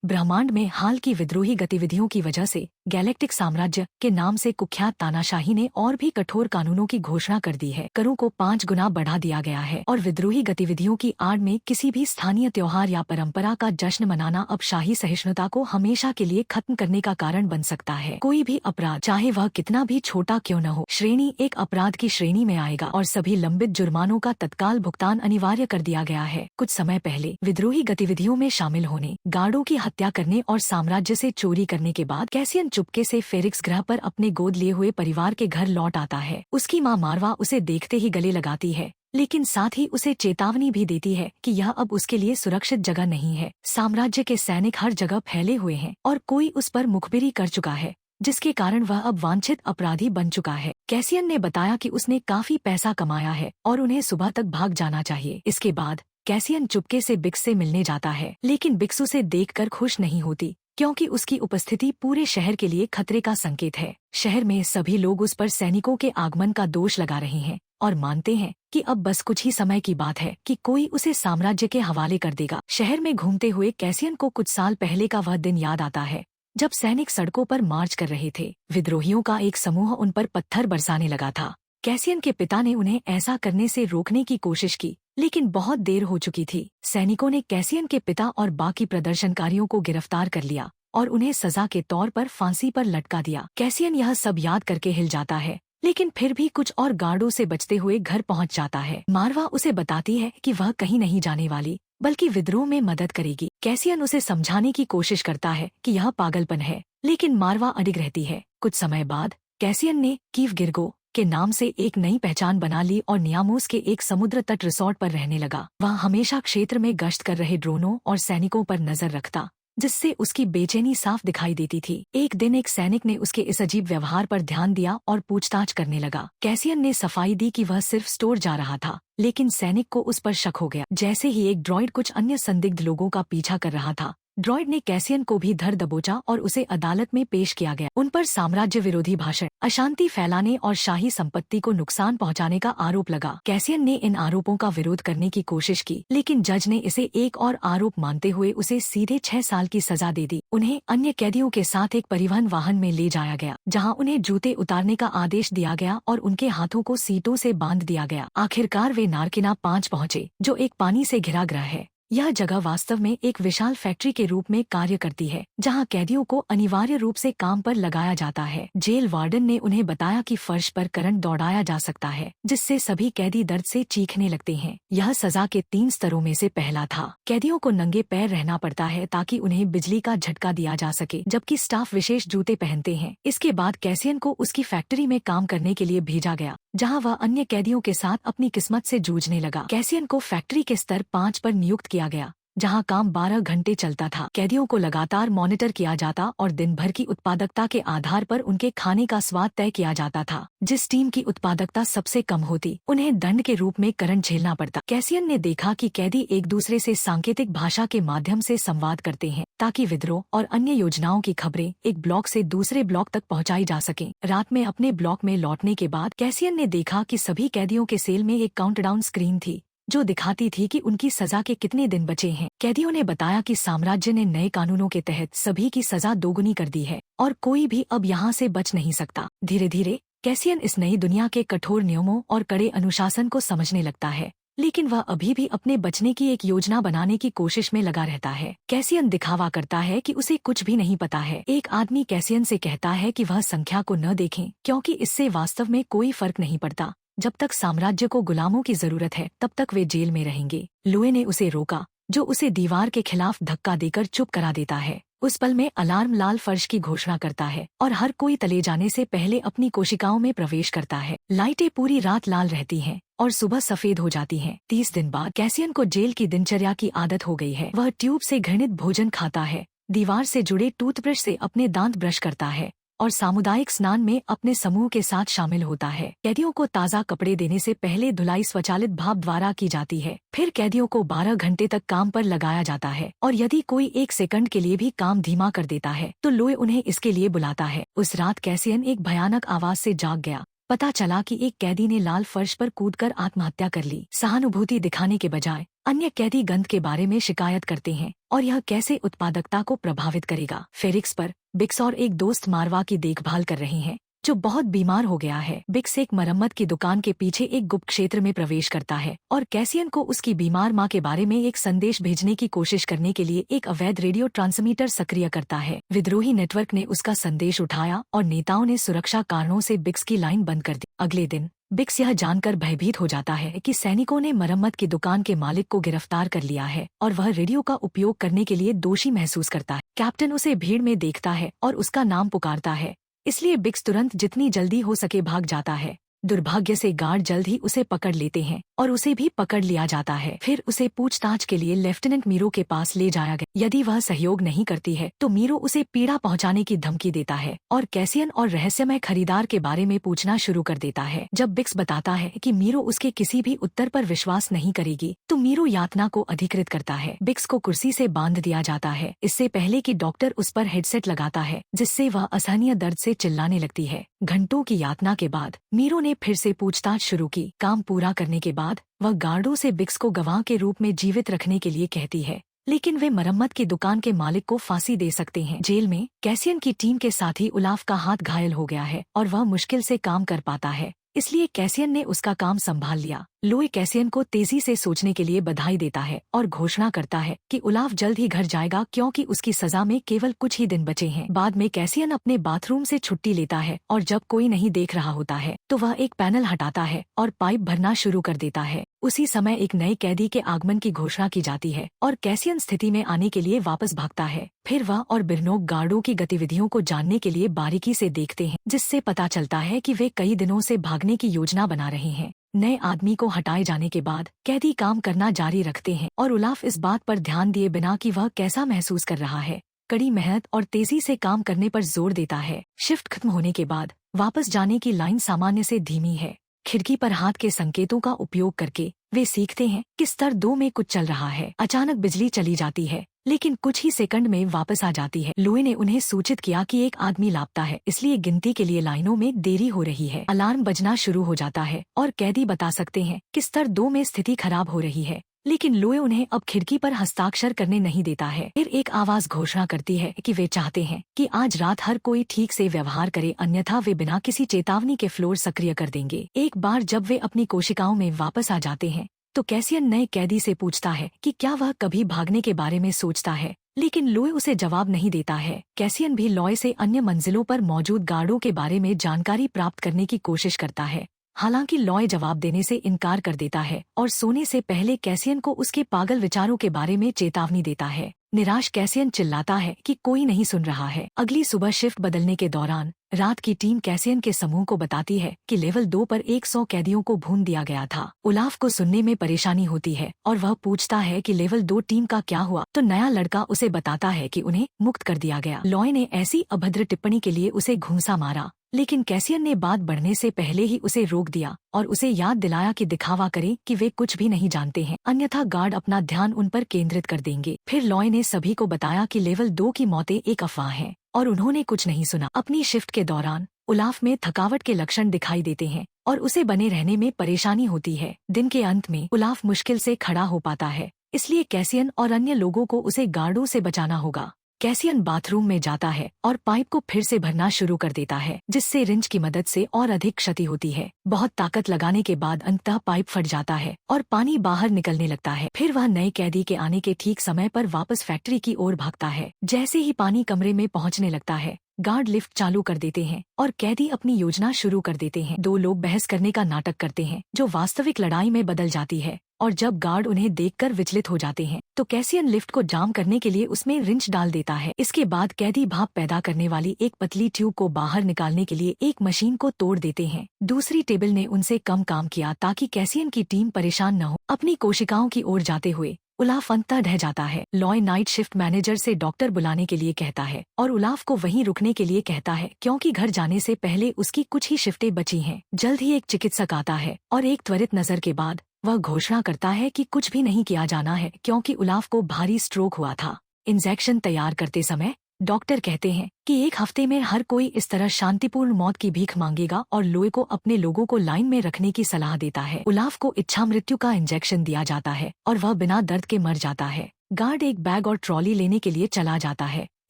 ब्रह्मांड में हाल की विद्रोही गतिविधियों की वजह से गैलेक्टिक साम्राज्य के नाम से कुख्यात तानाशाही ने और भी कठोर कानूनों की घोषणा कर दी है। करों को 5 गुना बढ़ा दिया गया है और विद्रोही गतिविधियों की आड़ में किसी भी स्थानीय त्योहार या परंपरा का जश्न मनाना अब शाही सहिष्णुता को हमेशा के लिए खत्म करने का कारण बन सकता है। कोई भी अपराध, चाहे वह कितना भी छोटा क्यों न हो, श्रेणी एक अपराध की श्रेणी में आएगा और सभी लंबित जुर्मानों का तत्काल भुगतान अनिवार्य कर दिया गया है। कुछ समय पहले विद्रोही गतिविधियों में शामिल होने, गार्डों की हत्या करने और साम्राज्य से चोरी करने के बाद कैसियन चुपके से फेरिक्स ग्रह पर अपने गोद लिए हुए परिवार के घर लौट आता है। उसकी माँ मारवा उसे देखते ही गले लगाती है, लेकिन साथ ही उसे चेतावनी भी देती है कि यह अब उसके लिए सुरक्षित जगह नहीं है। साम्राज्य के सैनिक हर जगह फैले हुए हैं और कोई उस पर मुखबिरी कर चुका है, जिसके कारण वह अब वांछित अपराधी बन चुका है। कैसियन ने बताया कि उसने काफी पैसा कमाया है और उन्हें सुबह तक भाग जाना चाहिए। इसके बाद कैसियन चुपके से बिक्स से मिलने जाता है, लेकिन बिक्स उसे देखकर खुश नहीं होती क्योंकि उसकी उपस्थिति पूरे शहर के लिए खतरे का संकेत है। शहर में सभी लोग उस पर सैनिकों के आगमन का दोष लगा रहे हैं और मानते हैं कि अब बस कुछ ही समय की बात है कि कोई उसे साम्राज्य के हवाले कर देगा। शहर में घूमते हुए कैसियन को कुछ साल पहले का वह दिन याद आता है जब सैनिक सड़कों पर मार्च कर रहे थे। विद्रोहियों का एक समूह उन पर पत्थर बरसाने लगा था। कैसियन के पिता ने उन्हें ऐसा करने से रोकने की कोशिश की, लेकिन बहुत देर हो चुकी थी। सैनिकों ने कैसियन के पिता और बाकी प्रदर्शनकारियों को गिरफ्तार कर लिया और उन्हें सजा के तौर पर फांसी पर लटका दिया। कैसियन यह सब याद करके हिल जाता है, लेकिन फिर भी कुछ और गार्डों से बचते हुए घर पहुंच जाता है। मारवा उसे बताती है कि वह कहीं नहीं जाने वाली, बल्कि विद्रोह में मदद करेगी। कैसियन उसे समझाने की कोशिश करता है कि यह पागलपन है, लेकिन मारवा अडिग रहती है। कुछ समय बाद कैसियन ने कीव गिरगो के नाम से एक नई पहचान बना ली और नियामोस के एक समुद्र तट रिसोर्ट पर रहने लगा। वह हमेशा क्षेत्र में गश्त कर रहे ड्रोनों और सैनिकों पर नजर रखता, जिससे उसकी बेचैनी साफ दिखाई देती थी। एक दिन एक सैनिक ने उसके इस अजीब व्यवहार पर ध्यान दिया और पूछताछ करने लगा। कैसियन ने सफाई दी कि वह सिर्फ स्टोर जा रहा था, लेकिन सैनिक को उस पर शक हो गया। जैसे ही एक ड्रॉइड कुछ अन्य संदिग्ध लोगों का पीछा कर रहा था, ड्रॉइड ने कैसियन को भी धर दबोचा और उसे अदालत में पेश किया गया। उन पर साम्राज्य विरोधी भाषण, अशांति फैलाने और शाही संपत्ति को नुकसान पहुंचाने का आरोप लगा। कैसियन ने इन आरोपों का विरोध करने की कोशिश की, लेकिन जज ने इसे एक और आरोप मानते हुए उसे सीधे 6 साल की सजा दे दी। उन्हें अन्य कैदियों के साथ एक परिवहन वाहन में ले जाया गया, जहां उन्हें जूते उतारने का आदेश दिया गया और उनके हाथों को सीटों से बांध दिया गया। आखिरकार वे नारकिना 5 पहुंचे, जो एक पानी से घिरा ग्रह है। यह जगह वास्तव में एक विशाल फैक्ट्री के रूप में कार्य करती है, जहां कैदियों को अनिवार्य रूप से काम पर लगाया जाता है। जेल वार्डन ने उन्हें बताया कि फर्श पर करंट दौड़ाया जा सकता है, जिससे सभी कैदी दर्द से चीखने लगते हैं। यह सजा के 3 स्तरों में से पहला था। कैदियों को नंगे पैर रहना पड़ता है ताकि उन्हें बिजली का झटका दिया जा सके, जबकि स्टाफ विशेष जूते पहनते हैं। इसके बाद कैसियन को उसकी फैक्ट्री में काम करने के लिए भेजा गया, जहां वह अन्य कैदियों के साथ अपनी किस्मत से जूझने लगा। कैसियन को फैक्ट्री के स्तर 5 पर नियुक्त किया गया, जहां काम 12 घंटे चलता था। कैदियों को लगातार मॉनिटर किया जाता और दिन भर की उत्पादकता के आधार पर उनके खाने का स्वाद तय किया जाता था। जिस टीम की उत्पादकता सबसे कम होती, उन्हें दंड के रूप में करंट झेलना पड़ता। कैसियन ने देखा कि कैदी एक दूसरे से सांकेतिक भाषा के माध्यम से संवाद करते हैं, ताकि विद्रोह और अन्य योजनाओं की खबरें एक ब्लॉक से दूसरे ब्लॉक तक पहुंचाई जा सकें। रात में अपने ब्लॉक में लौटने के बाद कैसियन ने देखा कि सभी कैदियों के सेल में एक काउंटडाउन स्क्रीन थी, जो दिखाती थी कि उनकी सजा के कितने दिन बचे हैं। कैदियों ने बताया कि साम्राज्य ने नए कानूनों के तहत सभी की सजा दोगुनी कर दी है और कोई भी अब यहाँ से बच नहीं सकता। धीरे धीरे कैसियन इस नई दुनिया के कठोर नियमों और कड़े अनुशासन को समझने लगता है, लेकिन वह अभी भी अपने बचने की एक योजना बनाने की कोशिश में लगा रहता है। कैसियन दिखावा करता है कि उसे कुछ भी नहीं पता है। एक आदमी कैसियन से कहता है कि वह संख्या को न देखें, क्योंकि इससे वास्तव में कोई फर्क नहीं पड़ता। जब तक साम्राज्य को गुलामों की जरूरत है, तब तक वे जेल में रहेंगे। लुए ने उसे रोका, जो उसे दीवार के खिलाफ धक्का देकर चुप करा देता है। उस पल में अलार्म लाल फर्श की घोषणा करता है और हर कोई तले जाने से पहले अपनी कोशिकाओं में प्रवेश करता है। लाइटें पूरी रात लाल रहती हैं और सुबह सफेद हो जाती हैं। 30 दिन बाद कैसियन को जेल की दिनचर्या की आदत हो गई है। वह ट्यूब से घृणित भोजन खाता है, दीवार से जुड़े टूथब्रश से अपने दांत ब्रश करता है और सामुदायिक स्नान में अपने समूह के साथ शामिल होता है। कैदियों को ताज़ा कपड़े देने से पहले धुलाई स्वचालित भाप द्वारा की जाती है। फिर कैदियों को 12 घंटे तक काम पर लगाया जाता है और यदि कोई 1 सेकंड के लिए भी काम धीमा कर देता है तो लुए उन्हें इसके लिए बुलाता है। उस रात कैसियन एक भयानक आवाज से जाग गया, पता चला कि एक कैदी ने लाल फर्श पर कूदकर आत्महत्या कर ली। सहानुभूति दिखाने के बजाय अन्य कैदी गंध के बारे में शिकायत करते हैं और यह कैसे उत्पादकता को प्रभावित करेगा। फेरिक्स पर बिक्स और एक दोस्त मारवा की देखभाल कर रहे हैं जो बहुत बीमार हो गया है। बिक्स एक मरम्मत की दुकान के पीछे एक गुप्त क्षेत्र में प्रवेश करता है और कैसियन को उसकी बीमार मां के बारे में एक संदेश भेजने की कोशिश करने के लिए एक अवैध रेडियो ट्रांसमीटर सक्रिय करता है। विद्रोही नेटवर्क ने उसका संदेश उठाया और नेताओं ने सुरक्षा कारणों से बिक्स की लाइन बंद कर दी। अगले दिन बिक्स यह जानकर भयभीत हो जाता है कि सैनिकों ने मरम्मत की दुकान के मालिक को गिरफ्तार कर लिया है और वह रेडियो का उपयोग करने के लिए दोषी महसूस करता है। कैप्टन उसे भीड़ में देखता है और उसका नाम पुकारता है, इसलिए बिक्स तुरंत जितनी जल्दी हो सके भाग जाता है। दुर्भाग्य से गार्ड जल्द ही उसे पकड़ लेते हैं और उसे भी पकड़ लिया जाता है। फिर उसे पूछताछ के लिए लेफ्टिनेंट मीरो के पास ले जाया गया। यदि वह सहयोग नहीं करती है तो मीरो उसे पीड़ा पहुंचाने की धमकी देता है और कैसियन और रहस्यमय खरीदार के बारे में पूछना शुरू कर देता है। जब बिक्स बताता है कि मीरो उसके किसी भी उत्तर पर विश्वास नहीं करेगी तो मीरो यातना को अधिकृत करता है। बिक्स को कुर्सी से बांध दिया जाता है इससे पहले कि डॉक्टर उस पर हेडसेट लगाता है, जिससे वह असहनीय दर्द से चिल्लाने लगती है। घंटों की यातना के बाद मीरो ने फिर से पूछताछ शुरू की। काम पूरा करने के बाद वह गार्डों से बिक्स को गवाह के रूप में जीवित रखने के लिए कहती है, लेकिन वे मरम्मत की दुकान के मालिक को फांसी दे सकते हैं। जेल में कैसियन की टीम के साथी उलाफ का हाथ घायल हो गया है और वह मुश्किल से काम कर पाता है, इसलिए कैसियन ने उसका काम संभाल लिया। लोए कैसियन को तेजी से सोचने के लिए बधाई देता है और घोषणा करता है कि उलाफ जल्द ही घर जाएगा क्योंकि उसकी सजा में केवल कुछ ही दिन बचे हैं। बाद में कैसियन अपने बाथरूम से छुट्टी लेता है और जब कोई नहीं देख रहा होता है तो वह एक पैनल हटाता है और पाइप भरना शुरू कर देता है। उसी समय एक नए कैदी के आगमन की घोषणा की जाती है और कैसियन स्थिति में आने के लिए वापस भागता है। फिर वह और बिरनोक गार्डों की गतिविधियों को जानने के लिए बारीकी से देखते हैं, जिससे पता चलता है कि वे कई दिनों से भागने की योजना बना रहे हैं। नए आदमी को हटाए जाने के बाद कैदी काम करना जारी रखते हैं और उलाफ इस बात पर ध्यान दिए बिना कि वह कैसा महसूस कर रहा है, कड़ी मेहनत और तेजी से काम करने पर जोर देता है। शिफ्ट खत्म होने के बाद वापस जाने की लाइन सामान्य से धीमी है। खिड़की पर हाथ के संकेतों का उपयोग करके वे सीखते हैं कि स्तर 2 में कुछ चल रहा है। अचानक बिजली चली जाती है, लेकिन कुछ ही सेकंड में वापस आ जाती है। लोए ने उन्हें सूचित किया कि एक आदमी लापता है, इसलिए गिनती के लिए लाइनों में देरी हो रही है। अलार्म बजना शुरू हो जाता है और कैदी बता सकते हैं कि स्तर 2 में स्थिति खराब हो रही है, लेकिन लोए उन्हें अब खिड़की पर हस्ताक्षर करने नहीं देता है। फिर एक आवाज घोषणा करती है कि वे चाहते हैं कि आज रात हर कोई ठीक से व्यवहार करे, अन्यथा वे बिना किसी चेतावनी के फ्लोर सक्रिय कर देंगे। एक बार जब वे अपनी कोशिकाओं में वापस आ जाते हैं तो कैसियन नए कैदी से पूछता है कि क्या वह कभी भागने के बारे में सोचता है, लेकिन लोए उसे जवाब नहीं देता है। कैसियन भी लॉय से अन्य मंजिलों पर मौजूद गार्डों के बारे में जानकारी प्राप्त करने की कोशिश करता है, हालांकि लॉय जवाब देने से इनकार कर देता है और सोने से पहले कैसियन को उसके पागल विचारों के बारे में चेतावनी देता है। निराश कैसियन चिल्लाता है कि कोई नहीं सुन रहा है। अगली सुबह शिफ्ट बदलने के दौरान रात की टीम कैसियन के समूह को बताती है कि लेवल 2 पर 100 कैदियों को भून दिया गया था। उलाफ को सुनने में परेशानी होती है और वह पूछता है कि लेवल 2 टीम का क्या हुआ, तो नया लड़का उसे बताता है कि उन्हें मुक्त कर दिया गया। लॉय ने ऐसी अभद्र टिप्पणी के लिए उसे घूंसा मारा, लेकिन कैसियन ने बात बढ़ने से पहले ही उसे रोक दिया और उसे याद दिलाया कि दिखावा करें कि वे कुछ भी नहीं जानते हैं, अन्यथा गार्ड अपना ध्यान उन पर केंद्रित कर देंगे। फिर लॉय ने सभी को बताया कि लेवल 2 की मौतें एक अफवाह हैं और उन्होंने कुछ नहीं सुना। अपनी शिफ्ट के दौरान उलाफ में थकावट के लक्षण दिखाई देते हैं और उसे बने रहने में परेशानी होती है। दिन के अंत में उलाफ मुश्किल से खड़ा हो पाता है, इसलिए कैसियन और अन्य लोगों को उसे गार्डों से बचाना होगा। कैसियन बाथरूम में जाता है और पाइप को फिर से भरना शुरू कर देता है, जिससे रिंच की मदद से और अधिक क्षति होती है। बहुत ताकत लगाने के बाद अंततः पाइप फट जाता है और पानी बाहर निकलने लगता है। फिर वह नए कैदी के आने के ठीक समय पर वापस फैक्ट्री की ओर भागता है। जैसे ही पानी कमरे में पहुंचने लगता है, गार्ड लिफ्ट चालू कर देते हैं और कैदी अपनी योजना शुरू कर देते हैं। 2 लोग बहस करने का नाटक करते हैं जो वास्तविक लड़ाई में बदल जाती है, और जब गार्ड उन्हें देखकर विचलित हो जाते हैं तो कैसियन लिफ्ट को जाम करने के लिए उसमें रिंच डाल देता है। इसके बाद कैदी भाप पैदा करने वाली एक पतली ट्यूब को बाहर निकालने के लिए एक मशीन को तोड़ देते हैं। दूसरी टेबल ने उनसे कम काम किया ताकि कैसियन की टीम परेशान न हो। अपनी कोशिकाओं की ओर जाते हुए उलाफ अंततः ढह जाता है। लॉय नाइट शिफ्ट मैनेजर से डॉक्टर बुलाने के लिए कहता है और उलाफ को वहीं रुकने के लिए कहता है, क्योंकि घर जाने से पहले उसकी कुछ ही शिफ्टें बची हैं। जल्द ही एक चिकित्सक आता है और एक त्वरित नजर के बाद वह घोषणा करता है कि कुछ भी नहीं किया जाना है क्योंकि उलाफ को भारी स्ट्रोक हुआ था। इंजेक्शन तैयार करते समय डॉक्टर कहते हैं कि एक हफ्ते में हर कोई इस तरह शांतिपूर्ण मौत की भीख मांगेगा और लोए को अपने लोगों को लाइन में रखने की सलाह देता है। उलाफ को इच्छा मृत्यु का इंजेक्शन दिया जाता है और वह बिना दर्द के मर जाता है। गार्ड एक बैग और ट्रॉली लेने के लिए चला जाता है,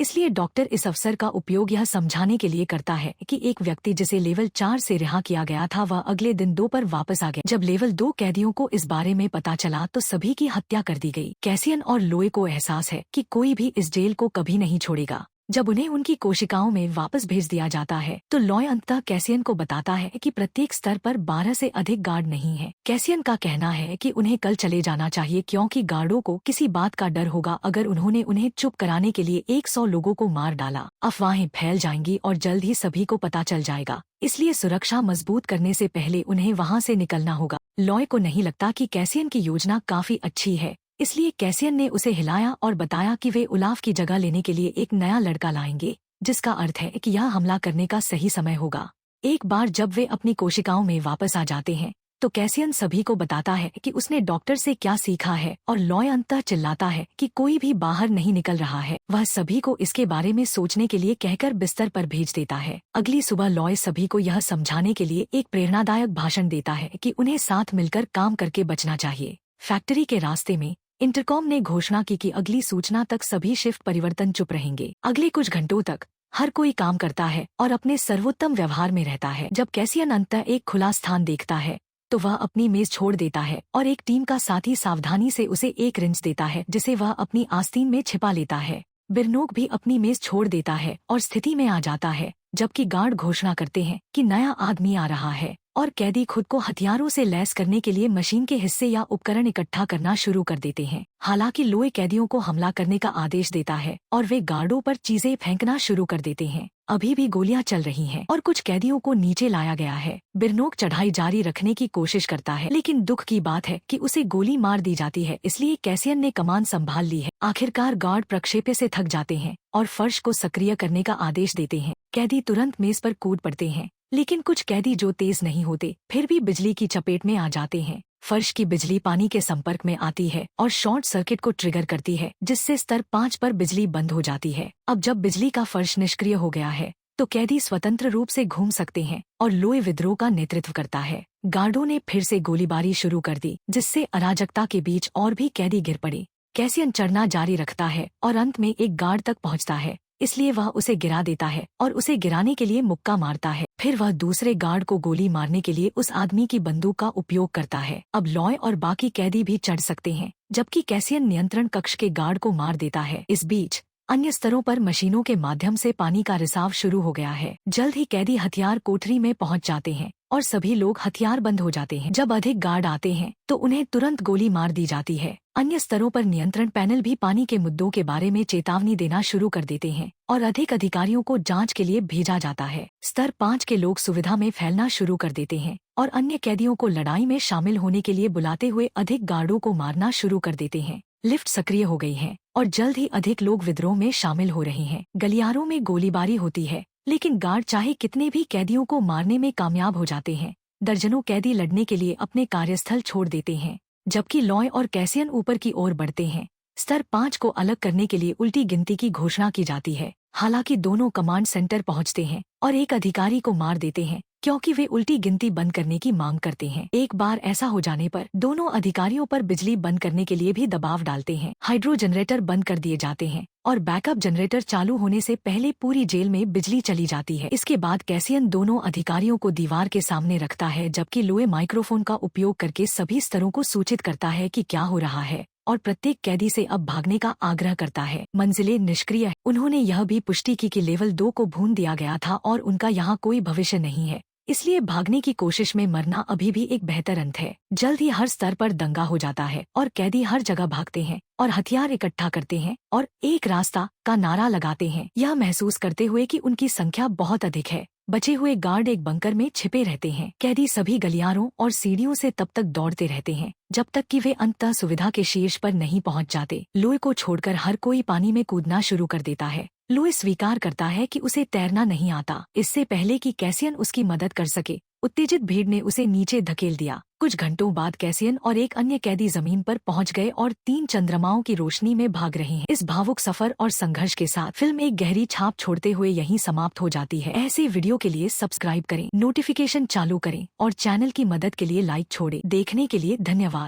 इसलिए डॉक्टर इस अवसर का उपयोग यह समझाने के लिए करता है कि एक व्यक्ति जिसे लेवल 4 से रिहा किया गया था वह अगले दिन 2 पर वापस आ गया। जब लेवल 2 कैदियों को इस बारे में पता चला तो सभी की हत्या कर दी गई। कैसियन और लोए को एहसास है कि कोई भी इस जेल को कभी नहीं छोड़ेगा। जब उन्हें उनकी कोशिकाओं में वापस भेज दिया जाता है तो लॉय अंततः कैसियन को बताता है कि प्रत्येक स्तर पर 12 से अधिक गार्ड नहीं है। कैसियन का कहना है कि उन्हें कल चले जाना चाहिए क्योंकि गार्डों को किसी बात का डर होगा अगर उन्होंने उन्हें चुप कराने के लिए 100 लोगों को मार डाला। अफवाहें फैल जाएंगी और जल्द ही सभी को पता चल जाएगा, इसलिए सुरक्षा मजबूत करने से पहले उन्हें वहाँ से निकलना होगा। लॉय को नहीं लगता कि कैसियन की योजना काफी अच्छी है, इसलिए कैसियन ने उसे हिलाया और बताया कि वे उलाफ की जगह लेने के लिए एक नया लड़का लाएंगे, जिसका अर्थ है कि यह हमला करने का सही समय होगा। एक बार जब वे अपनी कोशिकाओं में वापस आ जाते हैं तो कैसियन सभी को बताता है कि उसने डॉक्टर से क्या सीखा है और लॉय अंततः चिल्लाता है कि कोई भी बाहर नहीं निकल रहा है। वह सभी को इसके बारे में सोचने के लिए कहकर बिस्तर पर भेज देता है। अगली सुबह लॉय सभी को यह समझाने के लिए एक प्रेरणादायक भाषण देता है कि उन्हें साथ मिलकर काम करके बचना चाहिए। फैक्ट्री के रास्ते में इंटरकॉम ने घोषणा की कि अगली सूचना तक सभी शिफ्ट परिवर्तन चुप रहेंगे। अगले कुछ घंटों तक हर कोई काम करता है और अपने सर्वोत्तम व्यवहार में रहता है। जब कैसियन अंततः एक खुला स्थान देखता है तो वह अपनी मेज छोड़ देता है और एक टीम का साथी सावधानी से उसे एक रिंच देता है जिसे वह अपनी आस्तीन में छिपा लेता है। बिरनोक भी अपनी मेज छोड़ देता है और स्थिति में आ जाता है, जबकि गार्ड घोषणा करते हैं कि नया आदमी आ रहा है और कैदी खुद को हथियारों से लैस करने के लिए मशीन के हिस्से या उपकरण इकट्ठा करना शुरू कर देते हैं। हालांकि लोए कैदियों को हमला करने का आदेश देता है और वे गार्डों पर चीजें फेंकना शुरू कर देते हैं। अभी भी गोलियां चल रही हैं और कुछ कैदियों को नीचे लाया गया है। बिरनोक चढ़ाई जारी रखने की कोशिश करता है, लेकिन दुख की बात है कि उसे गोली मार दी जाती है, इसलिए कैसियन ने कमान संभाल ली है। आखिरकार गार्ड प्रक्षेप्य से थक जाते हैं और फर्श को सक्रिय करने का आदेश देते हैं। कैदी तुरंत मेज पर कूद पड़ते हैं, लेकिन कुछ कैदी जो तेज नहीं होते फिर भी बिजली की चपेट में आ जाते हैं। फर्श की बिजली पानी के संपर्क में आती है और शॉर्ट सर्किट को ट्रिगर करती है, जिससे स्तर 5 पर बिजली बंद हो जाती है। अब जब बिजली का फर्श निष्क्रिय हो गया है तो कैदी स्वतंत्र रूप से घूम सकते हैं और लोए विद्रोह का नेतृत्व करता है। गार्डों ने फिर से गोलीबारी शुरू कर दी, जिससे अराजकता के बीच और भी कैदी गिर पड़े। कैसियन चढ़ना जारी रखता है और अंत में एक गार्ड तक पहुंचता है, इसलिए वह उसे गिरा देता है और उसे गिराने के लिए मुक्का मारता है। फिर वह दूसरे गार्ड को गोली मारने के लिए उस आदमी की बंदूक का उपयोग करता है। अब लॉय और बाकी कैदी भी चढ़ सकते हैं, जबकि कैसियन नियंत्रण कक्ष के गार्ड को मार देता है। इस बीच अन्य स्तरों पर मशीनों के माध्यम से पानी का रिसाव शुरू हो गया है। जल्द ही कैदी हथियार कोठरी में पहुंच जाते हैं और सभी लोग हथियार बंद हो जाते हैं। जब अधिक गार्ड आते हैं तो उन्हें तुरंत गोली मार दी जाती है। अन्य स्तरों पर नियंत्रण पैनल भी पानी के मुद्दों के बारे में चेतावनी देना शुरू कर देते हैं और अधिक अधिकारियों को जांच के लिए भेजा जाता है। स्तर 5 के लोग सुविधा में फैलना शुरू कर देते हैं और अन्य कैदियों को लड़ाई में शामिल होने के लिए बुलाते हुए अधिक गार्डों को मारना शुरू कर देते हैं। लिफ्ट सक्रिय हो गई है और जल्द ही अधिक लोग विद्रोह में शामिल हो रहे हैं। गलियारों में गोलीबारी होती है, लेकिन गार्ड चाहे कितने भी कैदियों को मारने में कामयाब हो जाते हैं। दर्जनों कैदी लड़ने के लिए अपने कार्यस्थल छोड़ देते हैं, जबकि लॉय और कैसियन ऊपर की ओर बढ़ते हैं। स्तर 5 को अलग करने के लिए उल्टी गिनती की घोषणा की जाती है। हालांकि दोनों कमांड सेंटर पहुंचते हैं और एक अधिकारी को मार देते हैं क्योंकि वे उल्टी गिनती बंद करने की मांग करते हैं। एक बार ऐसा हो जाने पर दोनों अधिकारियों पर बिजली बंद करने के लिए भी दबाव डालते हैं। हाइड्रो जनरेटर बंद कर दिए जाते हैं और बैकअप जनरेटर चालू होने से पहले पूरी जेल में बिजली चली जाती है। इसके बाद कैसियन दोनों अधिकारियों को दीवार के सामने रखता है, जबकि लोए माइक्रोफोन का उपयोग करके सभी स्तरों को सूचित करता है कि क्या हो रहा है और प्रत्येक कैदी से अब भागने का आग्रह करता है। मंजिलें निष्क्रिय है। उन्होंने यह भी पुष्टि की कि लेवल 2 को भून दिया गया था और उनका यहाँ कोई भविष्य नहीं है, इसलिए भागने की कोशिश में मरना अभी भी एक बेहतर अंत है। जल्द ही हर स्तर पर दंगा हो जाता है और कैदी हर जगह भागते हैं और हथियार इकट्ठा करते हैं और एक रास्ता का नारा लगाते हैं, यह महसूस करते हुए कि उनकी संख्या बहुत अधिक है। बचे हुए गार्ड एक बंकर में छिपे रहते हैं। कैदी सभी गलियारों और सीढ़ियों से तब तक दौड़ते रहते हैं जब तक कि वे अंततः सुविधा के शीर्ष पर नहीं पहुंच जाते। लोए को छोड़कर हर कोई पानी में कूदना शुरू कर देता है। लोए स्वीकार करता है कि उसे तैरना नहीं आता। इससे पहले कि कैसियन उसकी मदद कर सके, उत्तेजित भीड़ ने उसे नीचे धकेल दिया। कुछ घंटों बाद कैसियन और एक अन्य कैदी जमीन पर पहुंच गए और 3 चंद्रमाओं की रोशनी में भाग रहे हैं। इस भावुक सफर और संघर्ष के साथ फिल्म एक गहरी छाप छोड़ते हुए यहीं समाप्त हो जाती है। ऐसे वीडियो के लिए सब्सक्राइब करें, नोटिफिकेशन चालू करें और चैनल की मदद के लिए लाइक छोड़ें। देखने के लिए धन्यवाद।